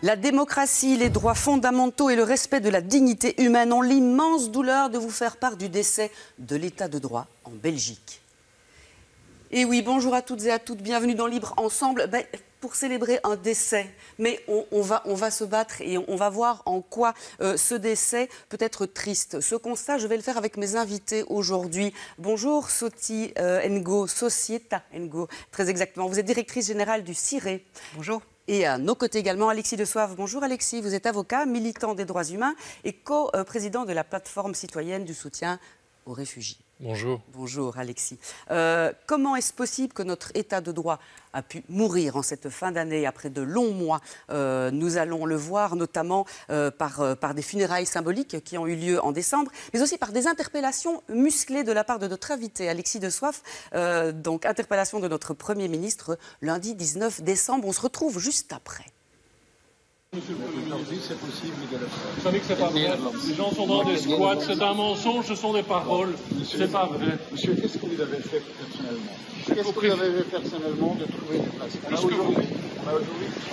La démocratie, les droits fondamentaux et le respect de la dignité humaine ont l'immense douleur de vous faire part du décès de l'état de droit en Belgique. Et oui, bonjour à toutes et à toutes, bienvenue dans Libre Ensemble pour célébrer un décès. Mais on va se battre et on va voir en quoi ce décès peut être triste. Ce constat, je vais le faire avec mes invités aujourd'hui. Bonjour Soti Ngo, Societa Ngo, très exactement. Vous êtes directrice générale du CIRE. Bonjour. Et à nos côtés également, Alexis de Soave. Bonjour Alexis, vous êtes avocat, militant des droits humains et co-président de la plateforme citoyenne du soutien aux réfugiés. Bonjour. Bonjour Alexis. Comment est-ce possible que notre état de droit a pu mourir en cette fin d'année après de longs mois? Nous allons le voir notamment par des funérailles symboliques qui ont eu lieu en décembre, mais aussi par des interpellations musclées de la part de notre invité Alexis de Soave. Donc interpellation de notre Premier ministre lundi 19 décembre. On se retrouve juste après. Monsieur le Premier ministre, c'est possible de le faire. Vous savez que c'est pas vrai. Les gens sont dans des squats, c'est un mensonge, ce sont des paroles. C'est pas vrai. Monsieur, qu'est-ce que vous avez fait personnellement? Qu'est-ce que vous avez fait personnellement de trouver des places?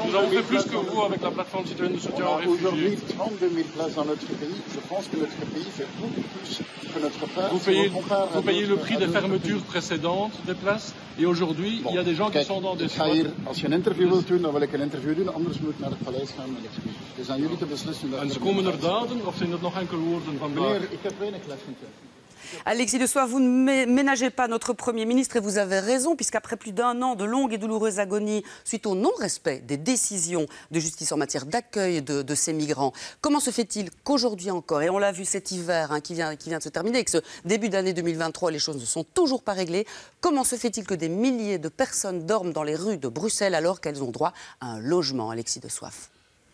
Nous avons fait plus que vous avec la plateforme citoyenne de soutien aux réfugiés. Aujourd'hui 32 000 places dans notre pays. Je pense que notre pays fait beaucoup plus que notre part. Vous payez le prix des fermetures précédentes des places et aujourd'hui, il y a des gens qui sont dans des squats. Als je een interview wilt doen, dan wil ik een interview doen. Anders moet ik naar het paleis gaan met excuses. Het is aan jullie te beslissen. En komen er daden of zijn het nog enkele woorden van waar? Meneer, ik heb weinig les van telefoon. Alexis de Soave, vous ne ménagez pas notre Premier ministre et vous avez raison, puisqu'après plus d'un an de longue et douloureuse agonie suite au non-respect des décisions de justice en matière d'accueil de ces migrants, comment se fait-il qu'aujourd'hui encore, et on l'a vu cet hiver qui vient de se terminer, et que ce début d'année 2023, les choses ne sont toujours pas réglées, comment se fait-il que des milliers de personnes dorment dans les rues de Bruxelles alors qu'elles ont droit à un logement, Alexis de Soave?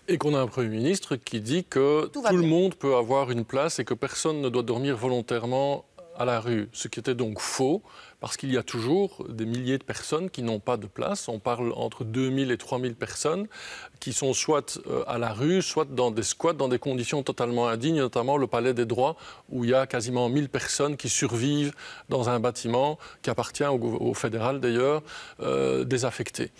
Et qu'on a un Premier ministre qui dit que tout le monde peut avoir une place et que personne ne doit dormir volontairement à la rue. Ce qui était donc faux, parce qu'il y a toujours des milliers de personnes qui n'ont pas de place. On parle entre 2000 et 3000 personnes qui sont soit à la rue, soit dans des squats, dans des conditions totalement indignes, notamment le Palais des Droits, où il y a quasiment 1000 personnes qui survivent dans un bâtiment qui appartient au fédéral d'ailleurs, désaffecté.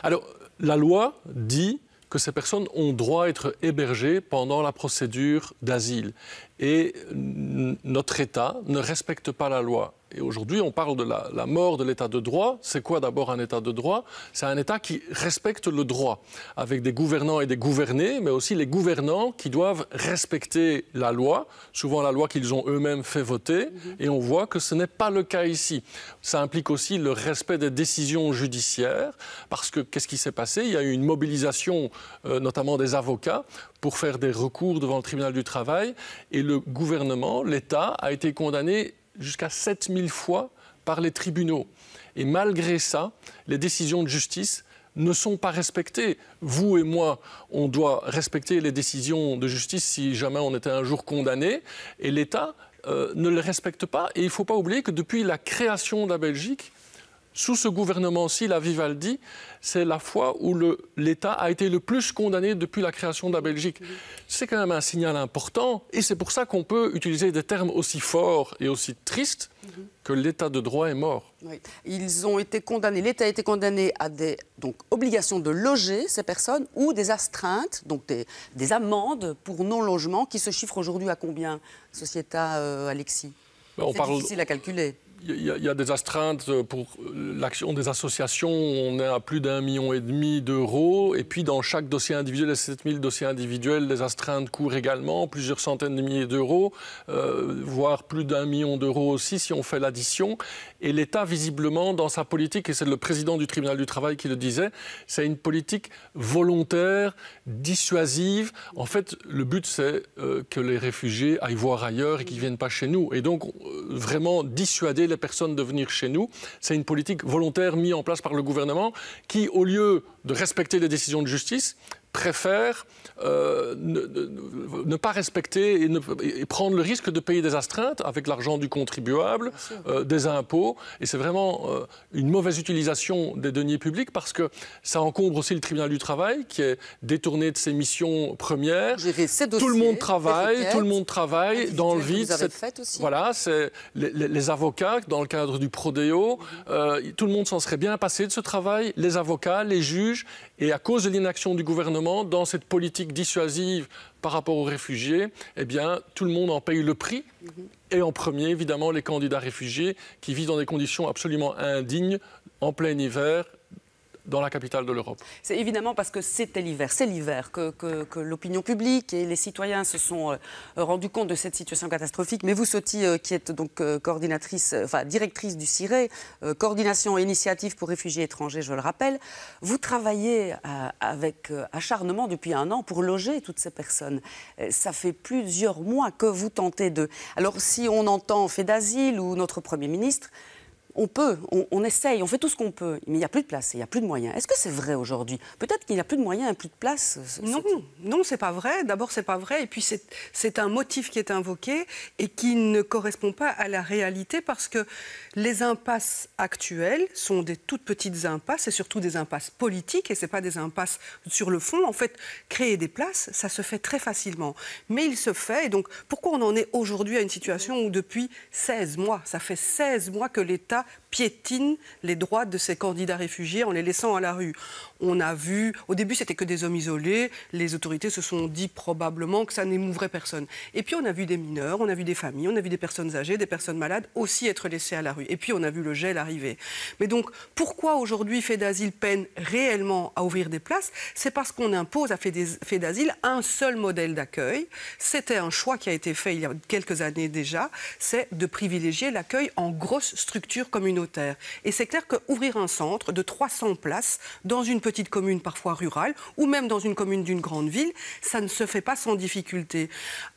Alors, la loi dit que ces personnes ont droit à être hébergées pendant la procédure d'asile. Et notre État ne respecte pas la loi. Et aujourd'hui, on parle de la mort de l'État de droit. C'est quoi d'abord un État de droit? C'est un État qui respecte le droit, avec des gouvernants et des gouvernés, mais aussi les gouvernants qui doivent respecter la loi, souvent la loi qu'ils ont eux-mêmes fait voter. Et on voit que ce n'est pas le cas ici. Ça implique aussi le respect des décisions judiciaires, parce que qu'est-ce qui s'est passé? Il y a eu une mobilisation, notamment des avocats, pour faire des recours devant le tribunal du travail. Et le gouvernement, l'État, a été condamné jusqu'à 7000 fois par les tribunaux. Et malgré ça, les décisions de justice ne sont pas respectées. Vous et moi, on doit respecter les décisions de justice si jamais on était un jour condamné. Et l'État ne les respecte pas. Et il ne faut pas oublier que depuis la création de la Belgique, sous ce gouvernement-ci, la Vivaldi, c'est la fois où l'État a été le plus condamné depuis la création de la Belgique. C'est quand même un signal important et c'est pour ça qu'on peut utiliser des termes aussi forts et aussi tristes que l'État de droit est mort. Oui. Ils ont été condamnés, l'État a été condamné à des obligations de loger ces personnes ou des astreintes, donc des amendes pour non-logement qui se chiffrent aujourd'hui à combien, Societa, Alexis? C'est difficile à calculer. Il y a des astreintes pour l'action des associations, on est à plus d'1,5 million d'euros. Et puis dans chaque dossier individuel, les 7000 dossiers individuels, les astreintes courent également, plusieurs centaines de milliers d'euros, voire plus d'1 million d'euros aussi si on fait l'addition. Et l'État, visiblement, dans sa politique, et c'est le président du tribunal du travail qui le disait, c'est une politique volontaire, dissuasive. En fait, le but, c'est que les réfugiés aillent voir ailleurs et qu'ils ne viennent pas chez nous. Et donc, vraiment dissuader les personnes de venir chez nous. C'est une politique volontaire mise en place par le gouvernement qui, au lieu de respecter les décisions de justice, préfère ne pas respecter et prendre le risque de payer des astreintes avec l'argent du contribuable, des impôts. Et c'est vraiment une mauvaise utilisation des deniers publics parce que ça encombre aussi le tribunal du travail qui est détourné de ses missions premières. Tout le monde travaille dans le vide. Voilà, c'est les avocats dans le cadre du Prodeo. Tout le monde s'en serait bien passé de ce travail, les avocats, les juges. Et à cause de l'inaction du gouvernement, évidemment, dans cette politique dissuasive par rapport aux réfugiés, eh bien, tout le monde en paye le prix. Et en premier, évidemment, les candidats réfugiés qui vivent dans des conditions absolument indignes, en plein hiver, dans la capitale de l'Europe. C'est évidemment parce que c'était l'hiver. C'est l'hiver que l'opinion publique et les citoyens se sont rendus compte de cette situation catastrophique. Mais vous, Sophie, qui êtes donc directrice du CIRE, Coordination et Initiative pour réfugiés étrangers, je le rappelle, vous travaillez avec acharnement depuis 1 an pour loger toutes ces personnes. Ça fait plusieurs mois que vous tentez de... Alors, si on entend fait d'asile ou notre Premier ministre, on essaye, on fait tout ce qu'on peut, mais il n'y a plus de place, il n'y a plus de moyens. Est-ce que c'est vrai aujourd'hui? Peut-être qu'il n'y a plus de moyens et plus de place. Non, c'est pas vrai. D'abord, c'est pas vrai. Et puis, c'est un motif qui est invoqué et qui ne correspond pas à la réalité parce que les impasses actuelles sont des toutes petites impasses et surtout des impasses politiques et c'est pas des impasses sur le fond. En fait, créer des places, ça se fait très facilement. Mais il se fait. Et donc, pourquoi on en est aujourd'hui à une situation où depuis 16 mois, ça fait 16 mois que l'État piétine les droits de ces candidats réfugiés en les laissant à la rue. On a vu, au début c'était que des hommes isolés, les autorités se sont dit probablement que ça n'émouverait personne. Et puis on a vu des mineurs, on a vu des familles, on a vu des personnes âgées, des personnes malades aussi être laissées à la rue. Et puis on a vu le gel arriver. Mais donc pourquoi aujourd'hui Fait d'Asile peine réellement à ouvrir des places? C'est parce qu'on impose à Fait d'Asile un seul modèle d'accueil. C'était un choix qui a été fait il y a quelques années déjà, c'est de privilégier l'accueil en grosse structure communautaire. Et c'est clair qu'ouvrir un centre de 300 places dans une petite commune parfois rurale ou même dans une commune d'une grande ville, ça ne se fait pas sans difficulté.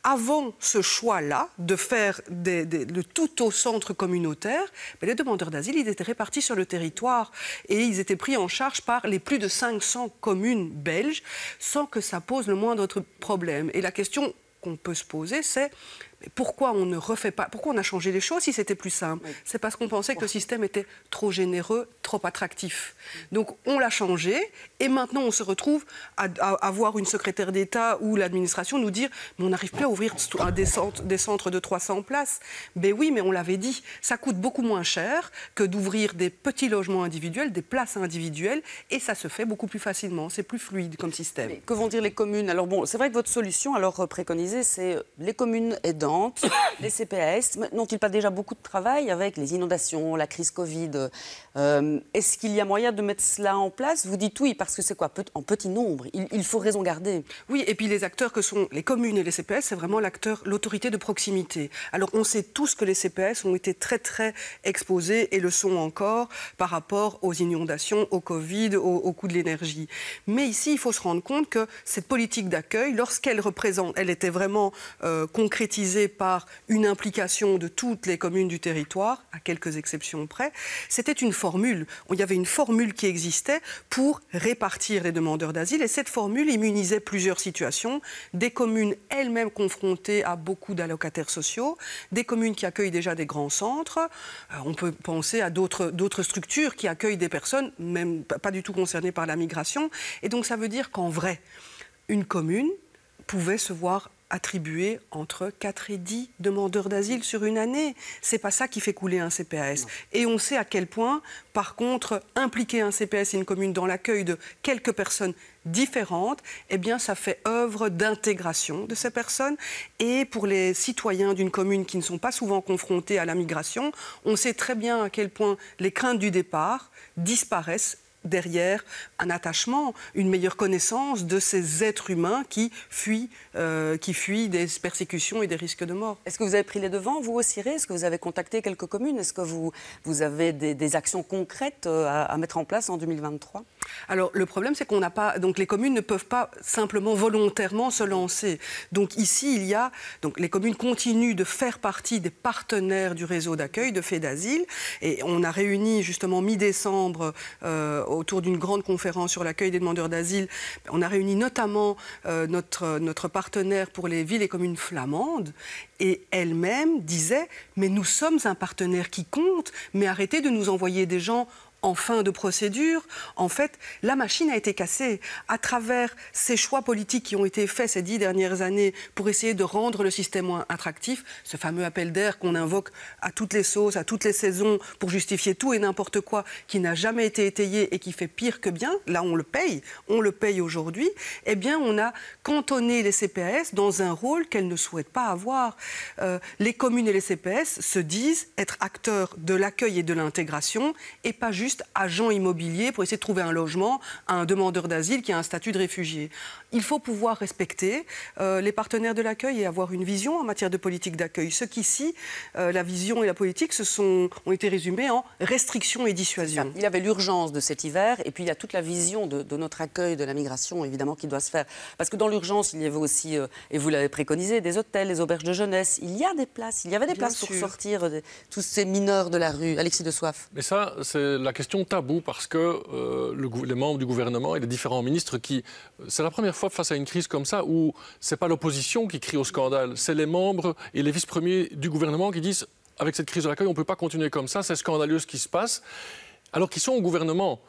Avant ce choix-là de faire le tout au centre communautaire, les demandeurs d'asile, ils étaient répartis sur le territoire et ils étaient pris en charge par les plus de 500 communes belges sans que ça pose le moindre problème. Et la question qu'on peut se poser, c'est pourquoi on ne refait pas, pourquoi on a changé les choses si c'était plus simple? Oui. C'est parce qu'on pensait que le système était trop généreux, trop attractif. Donc on l'a changé et maintenant on se retrouve à avoir une secrétaire d'État ou l'administration nous dire mais on n'arrive plus à ouvrir des centres de 300 places. Ben oui, mais on l'avait dit, ça coûte beaucoup moins cher que d'ouvrir des petits logements individuels, des places individuelles et ça se fait beaucoup plus facilement, c'est plus fluide comme système. Mais que vont dire les communes? Alors bon, c'est vrai que votre solution alors préconisée, c'est les communes aidantes, les CPAS, n'ont-ils pas déjà beaucoup de travail avec les inondations, la crise Covid? Est-ce qu'il y a moyen de mettre cela en place? Vous dites oui, parce que c'est quoi? En petit nombre, il faut raison garder. Oui, et puis les acteurs que sont les communes et les CPAS, c'est vraiment l'autorité de proximité. Alors on sait tous que les CPAS ont été très très exposés et le sont encore par rapport aux inondations, au Covid, au coût de l'énergie. Mais ici, il faut se rendre compte que cette politique d'accueil, lorsqu'elle représente, elle était vraiment concrétisée par une implication de toutes les communes du territoire, à quelques exceptions près, c'était une formule. Il y avait une formule qui existait pour répartir les demandeurs d'asile et cette formule immunisait plusieurs situations. Des communes elles-mêmes confrontées à beaucoup d'allocataires sociaux, des communes qui accueillent déjà des grands centres. On peut penser à d'autres structures qui accueillent des personnes, même pas du tout concernées par la migration. Et donc ça veut dire qu'en vrai, une commune pouvait se voir attribuer entre 4 et 10 demandeurs d'asile sur une année. C'est pas ça qui fait couler un CPAS. Non. Et on sait à quel point, par contre, impliquer un CPAS et une commune dans l'accueil de quelques personnes différentes, eh bien, ça fait œuvre d'intégration de ces personnes. Et pour les citoyens d'une commune qui ne sont pas souvent confrontés à la migration, on sait très bien à quel point les craintes du départ disparaissent derrière un attachement, une meilleure connaissance de ces êtres humains qui fuient des persécutions et des risques de mort. Est-ce que vous avez pris les devants, vous au CIRE? Est-ce que vous avez contacté quelques communes? Est-ce que vous avez des actions concrètes à mettre en place en 2023? Alors, le problème, c'est qu'on n'a pas... Donc, les communes ne peuvent pas simplement volontairement se lancer. Donc, ici, il y a... Donc, les communes continuent de faire partie des partenaires du réseau d'accueil de Fait d'Asile. Et on a réuni, justement, mi-décembre, autour d'une grande conférence sur l'accueil des demandeurs d'asile. On a réuni notamment notre partenaire pour les villes et communes flamandes. Et elle-même disait « Mais nous sommes un partenaire qui compte, mais arrêtez de nous envoyer des gens en fin de procédure, en fait, la machine a été cassée à travers ces choix politiques qui ont été faits ces 10 dernières années pour essayer de rendre le système moins attractif. Ce fameux appel d'air qu'on invoque à toutes les sauces, à toutes les saisons, pour justifier tout et n'importe quoi, qui n'a jamais été étayé et qui fait pire que bien. Là, on le paye aujourd'hui. Eh bien, on a cantonné les CPAS dans un rôle qu'elles ne souhaitent pas avoir. Les communes et les CPS se disent être acteurs de l'accueil et de l'intégration et pas juste agent immobilier pour essayer de trouver un logement à un demandeur d'asile qui a un statut de réfugié. Il faut pouvoir respecter les partenaires de l'accueil et avoir une vision en matière de politique d'accueil. Ce qu'ici, la vision et la politique ont été résumées en restriction et dissuasion. Il y avait l'urgence de cet hiver et puis il y a toute la vision de notre accueil, de la migration évidemment qui doit se faire. Parce que dans l'urgence, il y avait aussi, et vous l'avez préconisé, des hôtels, des auberges de jeunesse. Il y a des places, il y avait des places pour sortir tous ces mineurs de la rue. Alexis de Soif. Mais ça, c'est la question taboue parce que les membres du gouvernement et les différents ministres c'est la première fois face à une crise comme ça où c'est pas l'opposition qui crie au scandale, c'est les membres et les vice-premiers du gouvernement qui disent avec cette crise de l'accueil, on ne peut pas continuer comme ça, c'est scandaleux ce qui se passe, alors qu'ils sont au gouvernement.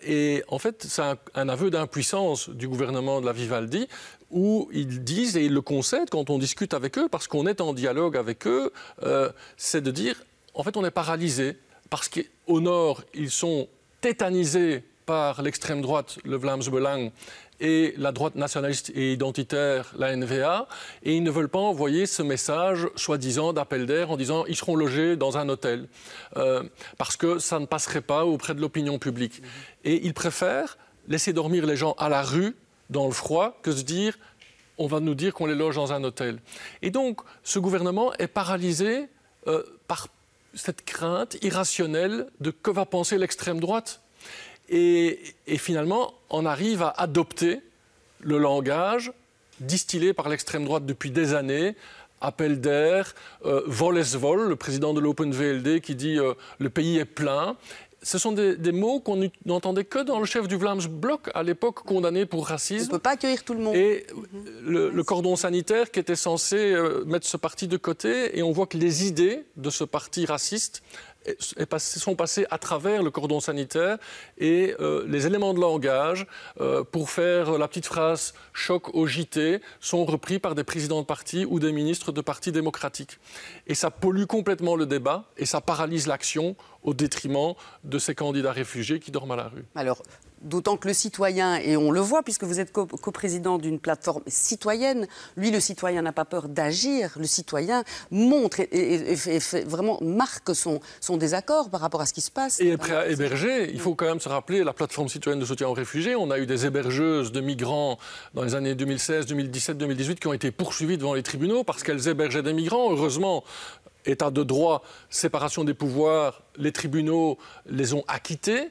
Et en fait, c'est un aveu d'impuissance du gouvernement de la Vivaldi où ils disent, et ils le concèdent quand on discute avec eux, parce qu'on est en dialogue avec eux, c'est de dire, en fait, on est paralysé. Parce qu'au nord, ils sont tétanisés par l'extrême droite, le Vlaams Belang, et la droite nationaliste et identitaire, la NVA, et ils ne veulent pas envoyer ce message, soi-disant, d'appel d'air en disant ils seront logés dans un hôtel, parce que ça ne passerait pas auprès de l'opinion publique. Et ils préfèrent laisser dormir les gens à la rue, dans le froid, que se dire on va nous dire qu'on les loge dans un hôtel. Et donc, ce gouvernement est paralysé par cette crainte irrationnelle de que va penser l'extrême droite. Et finalement, on arrive à adopter le langage distillé par l'extrême droite depuis des années, appel d'air, vol est vol, le président de l'Open VLD qui dit le pays est plein. Ce sont des mots qu'on n'entendait que dans le chef du Vlaams Blok, à l'époque condamné pour racisme. On ne peut pas accueillir tout le monde. Et le cordon sanitaire qui était censé mettre ce parti de côté. Et on voit que les idées de ce parti raciste sont passées à travers le cordon sanitaire et les éléments de langage pour faire la petite phrase « choc au JT » sont repris par des présidents de parti ou des ministres de partis démocratiques. Et ça pollue complètement le débat et ça paralyse l'action au détriment de ces candidats réfugiés qui dorment à la rue. Alors, d'autant que le citoyen, et on le voit puisque vous êtes coprésident d'une plateforme citoyenne, lui, le citoyen n'a pas peur d'agir. Le citoyen montre et vraiment marque son désaccord par rapport à ce qui se passe. Et est prêt à héberger. Il faut quand même se rappeler la plateforme citoyenne de soutien aux réfugiés. On a eu des hébergeuses de migrants dans les années 2016, 2017, 2018 qui ont été poursuivies devant les tribunaux parce qu'elles hébergeaient des migrants. Heureusement, État de droit, séparation des pouvoirs, les tribunaux les ont acquittés.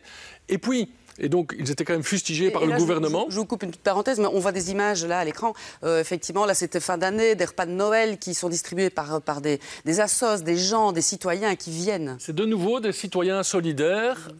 Et donc, ils étaient quand même fustigés par le gouvernement. Je vous coupe une petite parenthèse, mais on voit des images là à l'écran. Effectivement, là, c'était fin d'année, des repas de Noël qui sont distribués par des assos, des gens, des citoyens qui viennent. C'est de nouveau des citoyens solidaires,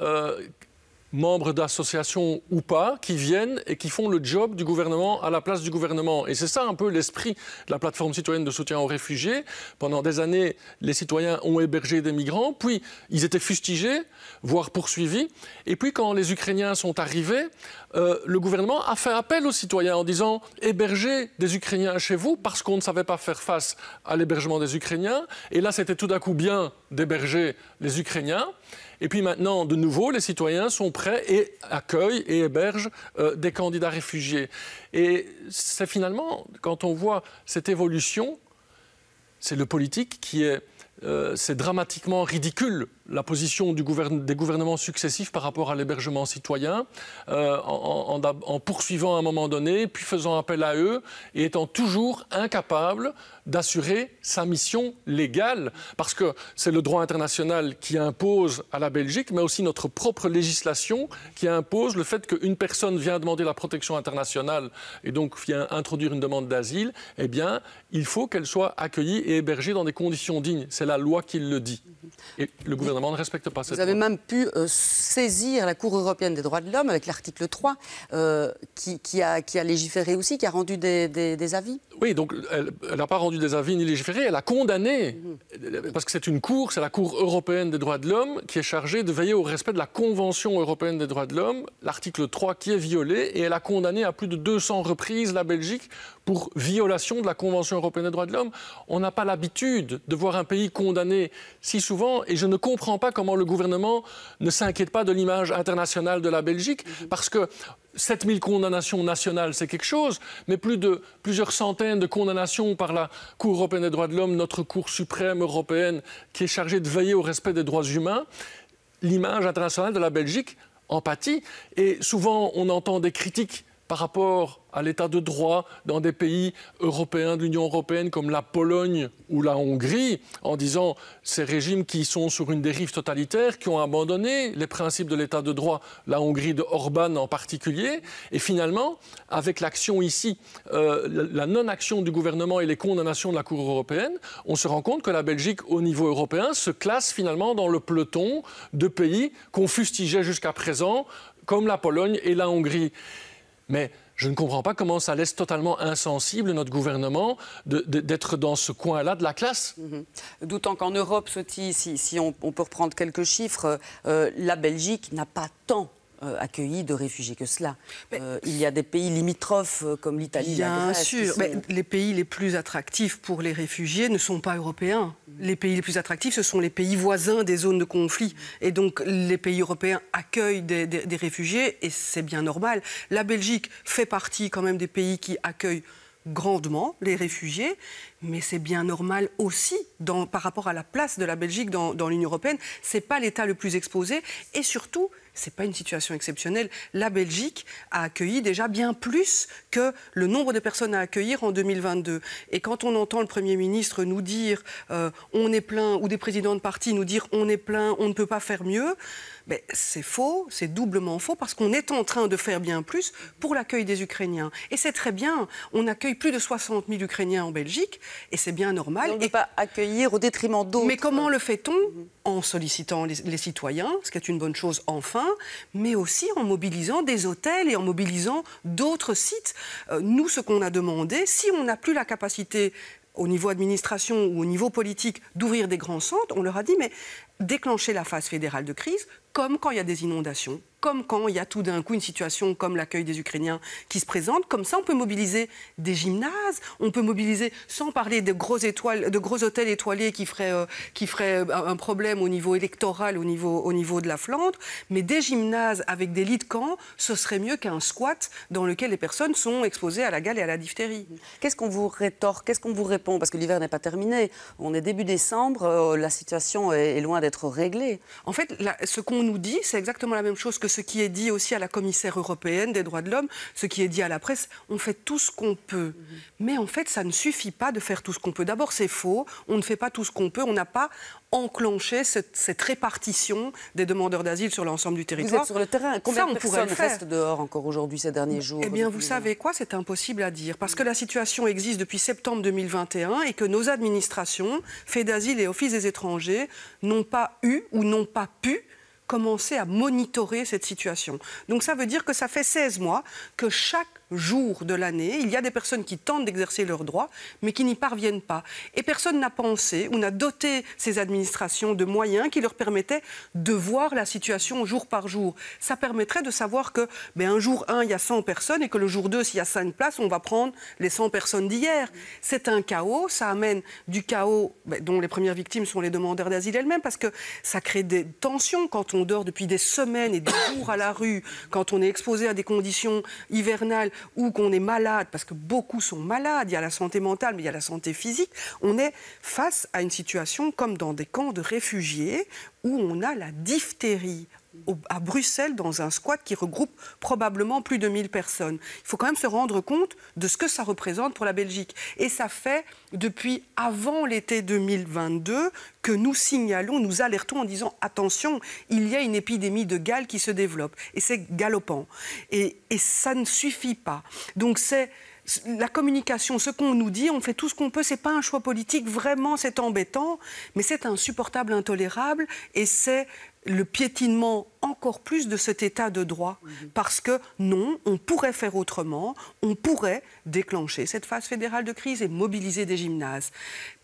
membres d'associations ou pas, qui viennent et qui font le job du gouvernement à la place du gouvernement. Et c'est ça un peu l'esprit de la plateforme citoyenne de soutien aux réfugiés. Pendant des années, les citoyens ont hébergé des migrants, puis ils étaient fustigés, voire poursuivis. Et puis quand les Ukrainiens sont arrivés, le gouvernement a fait appel aux citoyens en disant « hébergez des Ukrainiens chez vous » parce qu'on ne savait pas faire face à l'hébergement des Ukrainiens. Et là, c'était tout d'un coup bien d'héberger les Ukrainiens. Et puis maintenant, de nouveau, les citoyens sont prêts et accueillent et hébergent des candidats réfugiés. Et c'est finalement, quand on voit cette évolution, c'est le politique qui est... c'est dramatiquement ridicule, la position des gouvernements successifs par rapport à l'hébergement citoyen, en poursuivant à un moment donné, puis faisant appel à eux, et étant toujours incapable d'assurer sa mission légale, parce que c'est le droit international qui impose à la Belgique, mais aussi notre propre législation qui impose le fait qu'une personne vient demander la protection internationale et donc vient introduire une demande d'asile, eh bien, il faut qu'elle soit accueillie et hébergée dans des conditions dignes. C'est la loi qui le dit. Et le gouvernement gouvernement ne respecte pas cette loi. Vous avez même pu saisir la Cour européenne des droits de l'homme avec l'article 3 qui a légiféré aussi, qui a rendu des avis. Oui, donc elle n'a pas rendu des avis ni légiféré, elle a condamné, parce que c'est la Cour européenne des droits de l'homme qui est chargée de veiller au respect de la Convention européenne des droits de l'homme, l'article 3 qui est violé, et elle a condamné à plus de 200 reprises la Belgique pour violation de la Convention européenne des droits de l'homme. On n'a pas l'habitude de voir un pays condamné si souvent, et je ne comprends pas comment le gouvernement ne s'inquiète pas de l'image internationale de la Belgique, parce que 7000 condamnations nationales, c'est quelque chose, mais plusieurs centaines de condamnations par la Cour européenne des droits de l'homme, notre Cour suprême européenne, qui est chargée de veiller au respect des droits humains, l'image internationale de la Belgique en pâtit. Et souvent, on entend des critiques par rapport à l'état de droit dans des pays européens de l'Union européenne comme la Pologne ou la Hongrie, en disant ces régimes qui sont sur une dérive totalitaire, qui ont abandonné les principes de l'état de droit, la Hongrie de Orban en particulier. Et finalement, avec l'action ici, la non-action du gouvernement et les condamnations de la Cour européenne, on se rend compte que la Belgique, au niveau européen, se classe finalement dans le peloton de pays qu'on fustigeait jusqu'à présent, comme la Pologne et la Hongrie. Mais je ne comprends pas comment ça laisse totalement insensible notre gouvernement d'être dans ce coin-là de la classe. D'autant qu'en Europe, Soty, si on peut reprendre quelques chiffres, la Belgique n'a pas tant accueilli de réfugiés que cela. Il y a des pays limitrophes comme l'Italie, la Grèce. Bien sûr, mais les pays les plus attractifs pour les réfugiés ne sont pas européens. Les pays les plus attractifs, ce sont les pays voisins des zones de conflit. Et donc, les pays européens accueillent des réfugiés et c'est bien normal. La Belgique fait partie quand même des pays qui accueillent grandement les réfugiés, mais c'est bien normal aussi par rapport à la place de la Belgique dans l'Union européenne. Ce n'est pas l'État le plus exposé et surtout, ce n'est pas une situation exceptionnelle. La Belgique a accueilli déjà bien plus que le nombre de personnes à accueillir en 2022. Et quand on entend le Premier ministre nous dire on est plein, ou des présidents de partis nous dire on est plein, on ne peut pas faire mieux, ben, c'est faux, c'est doublement faux, parce qu'on est en train de faire bien plus pour l'accueil des Ukrainiens. Et c'est très bien, on accueille plus de 60 000 Ukrainiens en Belgique, et c'est bien normal. On ne peut pas accueillir au détriment d'autres. Mais comment le fait-on ? En sollicitant les citoyens, ce qui est une bonne chose enfin, mais aussi en mobilisant des hôtels et en mobilisant d'autres sites. Nous, ce qu'on a demandé, si on n'a plus la capacité au niveau administration ou au niveau politique d'ouvrir des grands centres, on leur a dit mais déclencher la phase fédérale de crise, comme quand il y a des inondations, comme quand il y a tout d'un coup une situation comme l'accueil des Ukrainiens qui se présente. Comme ça, on peut mobiliser des gymnases, on peut mobiliser, sans parler de gros hôtels étoilés qui feraient un problème au niveau électoral, au niveau de la Flandre, mais des gymnases avec des lits de camp, ce serait mieux qu'un squat dans lequel les personnes sont exposées à la gale et à la diphtérie. Qu'est-ce qu'on vous rétorque, qu'est-ce qu'on vous répond? Parce que l'hiver n'est pas terminé, on est début décembre, la situation est loin d'être réglée. En fait, ce qu'on nous dit, c'est exactement la même chose que ce qui est dit aussi à la commissaire européenne des droits de l'homme, ce qui est dit à la presse. On fait tout ce qu'on peut. Mais en fait, ça ne suffit pas de faire tout ce qu'on peut. D'abord, c'est faux. On ne fait pas tout ce qu'on peut. On n'a pas enclenché cette répartition des demandeurs d'asile sur l'ensemble du territoire. Vous êtes sur le terrain. Combien de personnes restent dehors encore aujourd'hui, ces derniers jours? Eh bien, vous savez quoi? C'est impossible à dire. Parce que la situation existe depuis septembre 2021 et que nos administrations, Fait d'asile et Office des étrangers, n'ont pas eu ou n'ont pas pu commencer à monitorer cette situation. Donc ça veut dire que ça fait 16 mois que chaque jour de l'année, il y a des personnes qui tentent d'exercer leurs droits, mais qui n'y parviennent pas. Et personne n'a pensé ou n'a doté ces administrations de moyens qui leur permettaient de voir la situation jour par jour. Ça permettrait de savoir que un jour 1, il y a 100 personnes et que le jour 2, s'il y a 5 places, on va prendre les 100 personnes d'hier. C'est un chaos, ça amène du chaos dont les premières victimes sont les demandeurs d'asile elles-mêmes, parce que ça crée des tensions quand on dort depuis des semaines et des jours à la rue, quand on est exposé à des conditions hivernales ou qu'on est malade, parce que beaucoup sont malades, il y a la santé mentale, mais il y a la santé physique, on est face à une situation comme dans des camps de réfugiés où on a la diphtérie à Bruxelles, dans un squat qui regroupe probablement plus de 1000 personnes. Il faut quand même se rendre compte de ce que ça représente pour la Belgique. Et ça fait depuis avant l'été 2022 que nous signalons, nous alertons en disant « Attention, il y a une épidémie de gale qui se développe. » Et c'est galopant. Et ça ne suffit pas. Donc c'est la communication, ce qu'on nous dit, on fait tout ce qu'on peut, c'est pas un choix politique, vraiment c'est embêtant, mais c'est insupportable, intolérable, et c'est le piétinement encore plus de cet état de droit. Parce que non, on pourrait faire autrement, on pourrait déclencher cette phase fédérale de crise et mobiliser des gymnases.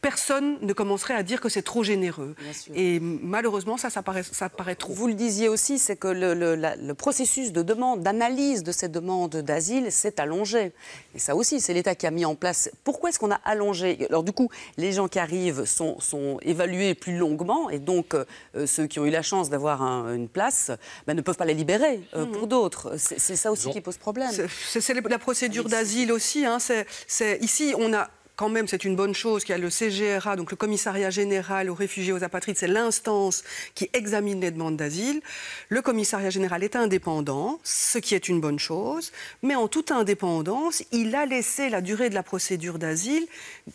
Personne ne commencerait à dire que c'est trop généreux. Et malheureusement, ça paraît trop. Vous le disiez aussi, c'est que le processus de demande, d'analyse de ces demandes d'asile s'est allongé. Et ça aussi, c'est l'État qui a mis en place. Pourquoi est-ce qu'on a allongé? Alors du coup, les gens qui arrivent sont évalués plus longuement, et donc ceux qui ont eu la chance d'avoir une place ne peuvent pas les libérer pour d'autres. C'est ça aussi qui pose problème. C'est la procédure d'asile aussi. Hein. Ici, on a... Quand même, c'est une bonne chose qu'il y a le CGRA, donc le Commissariat général aux réfugiés, aux apatrides, c'est l'instance qui examine les demandes d'asile. Le Commissariat général est indépendant, ce qui est une bonne chose, mais en toute indépendance, il a laissé la durée de la procédure d'asile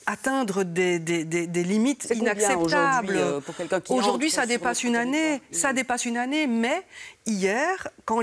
atteindre des limites inacceptables. Aujourd'hui, ça dépasse une année. Ça dépasse une année, mais hier, quand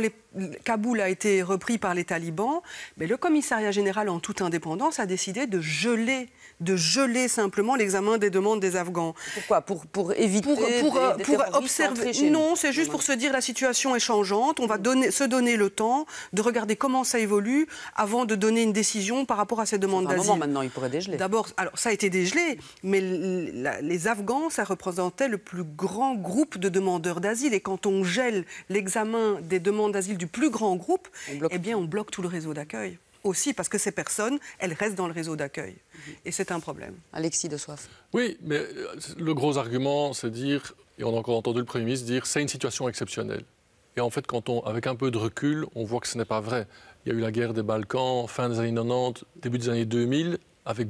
Kaboul a été repris par les talibans, mais le commissariat général, en toute indépendance, a décidé de geler simplement l'examen des demandes des Afghans. Pourquoi? Pour éviter pour observer. Non, c'est juste pour se dire la situation est changeante. On va se donner le temps de regarder comment ça évolue avant de donner une décision par rapport à ces demandes d'asile. Maintenant, il pourrait dégeler. D'abord, alors ça a été dégelé, mais les Afghans, ça représentait le plus grand groupe de demandeurs d'asile. Et quand on gèle l'examen des demandes d'asile du plus grand groupe, eh bien, on bloque tout le réseau d'accueil. Aussi parce que ces personnes, elles restent dans le réseau d'accueil. Et c'est un problème. Alexis de Soif. Oui, mais le gros argument, c'est dire, et on a encore entendu le Premier ministre dire, c'est une situation exceptionnelle. Et en fait, avec un peu de recul, on voit que ce n'est pas vrai. Il y a eu la guerre des Balkans, fin des années 90, début des années 2000, avec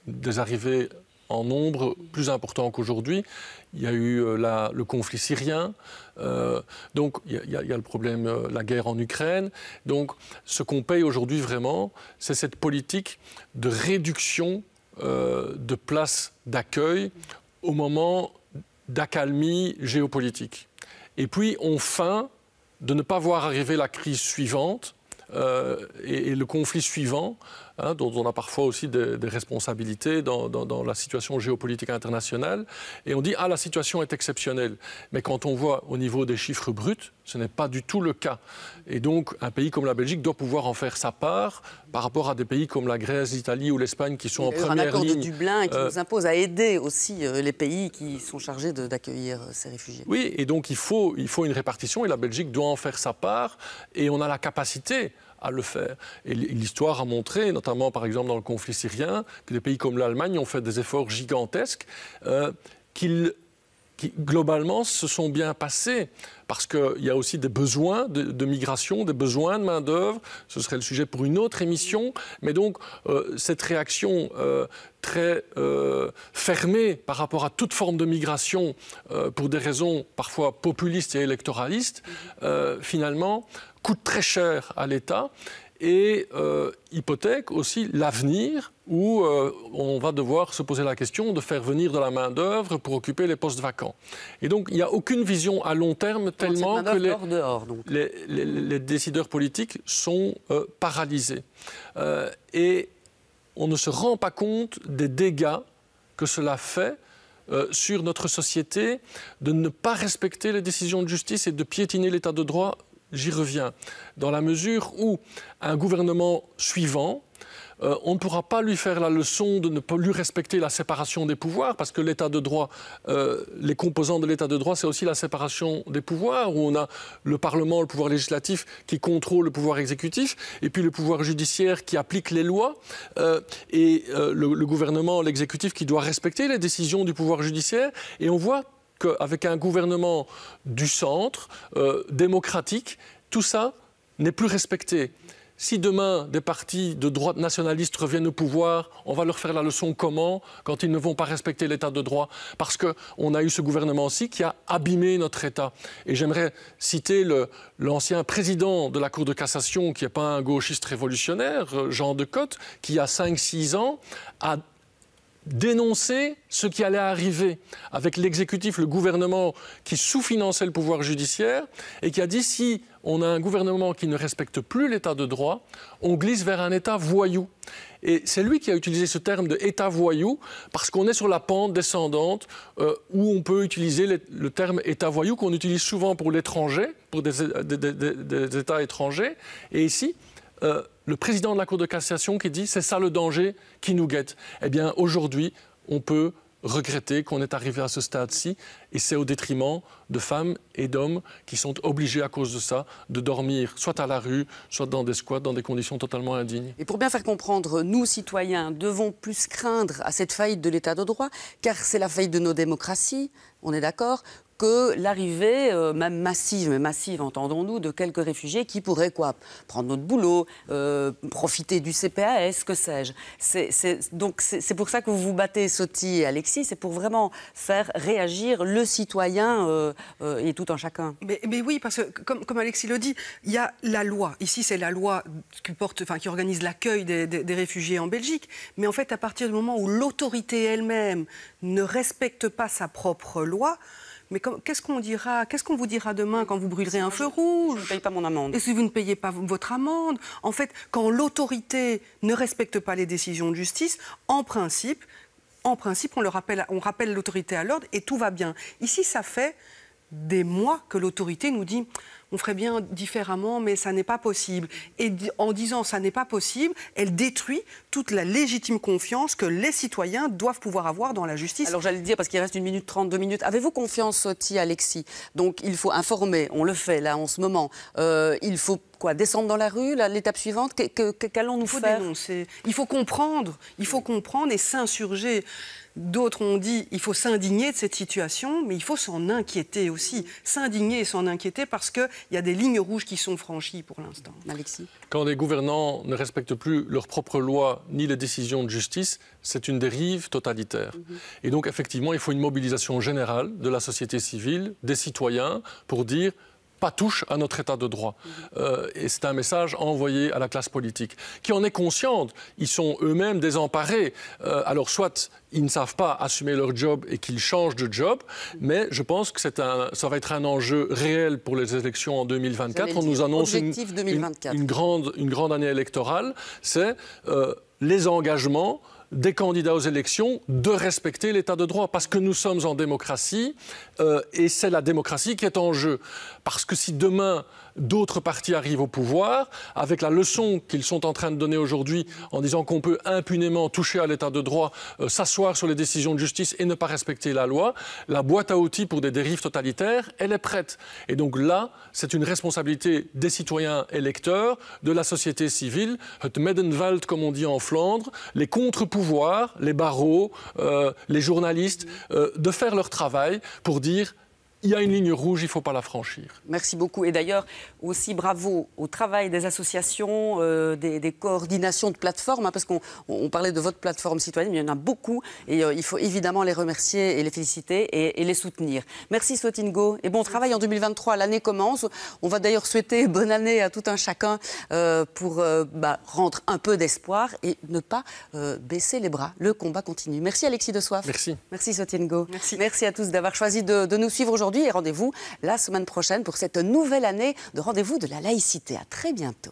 des arrivées en nombre plus important qu'aujourd'hui. Il y a eu le conflit syrien, donc il y a le problème, la guerre en Ukraine. Donc ce qu'on paye aujourd'hui vraiment, c'est cette politique de réduction de places d'accueil au moment d'accalmie géopolitique. Et puis on feint de ne pas voir arriver la crise suivante et le conflit suivant, dont on a parfois aussi des responsabilités dans la situation géopolitique internationale. Et on dit « Ah, la situation est exceptionnelle ». Mais quand on voit au niveau des chiffres bruts, ce n'est pas du tout le cas. Et donc, un pays comme la Belgique doit pouvoir en faire sa part par rapport à des pays comme la Grèce, l'Italie ou l'Espagne qui sont en première ligne. Il y a un accord de Dublin qui nous impose à aider aussi les pays qui sont chargés d'accueillir ces réfugiés. Oui, et donc il faut une répartition et la Belgique doit en faire sa part et on a la capacité à le faire. Et l'histoire a montré, notamment par exemple dans le conflit syrien, que des pays comme l'Allemagne ont fait des efforts gigantesques qui globalement se sont bien passés parce qu'il y a aussi des besoins de migration, des besoins de main-d'œuvre. Ce serait le sujet pour une autre émission. Mais donc, cette réaction très fermée par rapport à toute forme de migration pour des raisons parfois populistes et électoralistes, finalement, coûte très cher à l'État et hypothèque aussi l'avenir où on va devoir se poser la question de faire venir de la main-d'œuvre pour occuper les postes vacants. Et donc, il n'y a aucune vision à long terme tellement que les décideurs politiques sont paralysés. Et on ne se rend pas compte des dégâts que cela fait sur notre société de ne pas respecter les décisions de justice et de piétiner l'état de droit. J'y reviens, dans la mesure où un gouvernement suivant, on ne pourra pas lui faire la leçon de ne pas lui respecter la séparation des pouvoirs, parce que l'état de droit, les composants de l'état de droit, c'est aussi la séparation des pouvoirs, où on a le Parlement, le pouvoir législatif qui contrôle le pouvoir exécutif, et puis le pouvoir judiciaire qui applique les lois, et le gouvernement, l'exécutif qui doit respecter les décisions du pouvoir judiciaire, et on voit qu'avec un gouvernement du centre, démocratique, tout ça n'est plus respecté. Si demain, des partis de droite nationalistes reviennent au pouvoir, on va leur faire la leçon comment, quand ils ne vont pas respecter l'état de droit? Parce qu'on a eu ce gouvernement-ci qui a abîmé notre État. Et j'aimerais citer l'ancien président de la Cour de cassation, qui n'est pas un gauchiste révolutionnaire, Jean Decotte, qui, il y a 5-6 ans, a dénoncé ce qui allait arriver avec l'exécutif, le gouvernement qui sous-finançait le pouvoir judiciaire et qui a dit si on a un gouvernement qui ne respecte plus l'état de droit, on glisse vers un état voyou. Et c'est lui qui a utilisé ce terme de état voyou parce qu'on est sur la pente descendante où on peut utiliser le terme état voyou qu'on utilise souvent pour l'étranger, pour des états étrangers. Et ici, le président de la Cour de cassation qui dit « c'est ça le danger qui nous guette ». Eh bien, aujourd'hui, on peut regretter qu'on est arrivé à ce stade-ci et c'est au détriment de femmes et d'hommes qui sont obligés à cause de ça de dormir soit à la rue, soit dans des squats, dans des conditions totalement indignes. Et pour bien faire comprendre, nous, citoyens, devons plus craindre à cette faillite de l'état de droit, car c'est la faillite de nos démocraties, on est d'accord, que l'arrivée, même massive, mais massive, entendons-nous, de quelques réfugiés qui pourraient prendre notre boulot, profiter du CPAS, que sais-je. Donc c'est pour ça que vous vous battez, Soty et Alexis, c'est pour vraiment faire réagir le citoyen et tout un chacun. Mais oui, parce que comme Alexis le dit, il y a la loi. Ici, c'est la loi qui organise l'accueil des réfugiés en Belgique. Mais en fait, à partir du moment où l'autorité elle-même ne respecte pas sa propre loi, mais qu'est-ce qu'on vous dira demain quand vous brûlerez un feu rouge? Je ne paye pas mon amende. Et si vous ne payez pas votre amende? En fait, quand l'autorité ne respecte pas les décisions de justice, en principe, on rappelle l'autorité à l'ordre et tout va bien. Ici, ça fait des mois que l'autorité nous dit on ferait bien différemment, mais ça n'est pas possible. Et en disant ça n'est pas possible, elle détruit toute la légitime confiance que les citoyens doivent pouvoir avoir dans la justice. Alors j'allais le dire, parce qu'il reste 1 minute 30, 2 minutes. Avez-vous confiance, Soty, Alexis? Donc il faut informer, on le fait là en ce moment. Il faut descendre dans la rue, l'étape suivante, qu'allons-nous faire? Dénoncer. Il faut comprendre et s'insurger. D'autres ont dit il faut s'indigner de cette situation, mais il faut s'en inquiéter aussi. S'indigner et s'en inquiéter parce qu'il y a des lignes rouges qui sont franchies pour l'instant. Alexis? Quand les gouvernants ne respectent plus leurs propres lois ni les décisions de justice, c'est une dérive totalitaire. Et donc effectivement, il faut une mobilisation générale de la société civile, des citoyens, pour dire pas touche à notre état de droit. Et c'est un message envoyé à la classe politique, qui en est consciente. Ils sont eux-mêmes désemparés. Alors soit ils ne savent pas assumer leur job et qu'ils changent de job, mais je pense que ça va être un enjeu réel pour les élections en 2024. On nous annonce une grande année électorale. C'est les engagements des candidats aux élections de respecter l'état de droit, parce que nous sommes en démocratie et c'est la démocratie qui est en jeu. Parce que si demain d'autres partis arrivent au pouvoir, avec la leçon qu'ils sont en train de donner aujourd'hui en disant qu'on peut impunément toucher à l'état de droit, s'asseoir sur les décisions de justice et ne pas respecter la loi, la boîte à outils pour des dérives totalitaires, elle est prête. Et donc là, c'est une responsabilité des citoyens électeurs, de la société civile, het Middenveld, comme on dit en Flandre, les contre-pouvoirs, les barreaux, les journalistes, de faire leur travail pour dire il y a une ligne rouge, il ne faut pas la franchir. Merci beaucoup. Et d'ailleurs, aussi bravo au travail des associations, des coordinations de plateformes, parce qu'on parlait de votre plateforme citoyenne, mais il y en a beaucoup. Et il faut évidemment les remercier et les féliciter et les soutenir. Merci Soty Ngo. Et bon travail en 2023. L'année commence. On va d'ailleurs souhaiter bonne année à tout un chacun pour rendre un peu d'espoir et ne pas baisser les bras. Le combat continue. Merci Alexis de Soif. Merci. Merci Soty Ngo. Merci. Merci à tous d'avoir choisi de nous suivre aujourd'hui. Et rendez-vous la semaine prochaine pour cette nouvelle année de Rendez-vous de la laïcité. À très bientôt.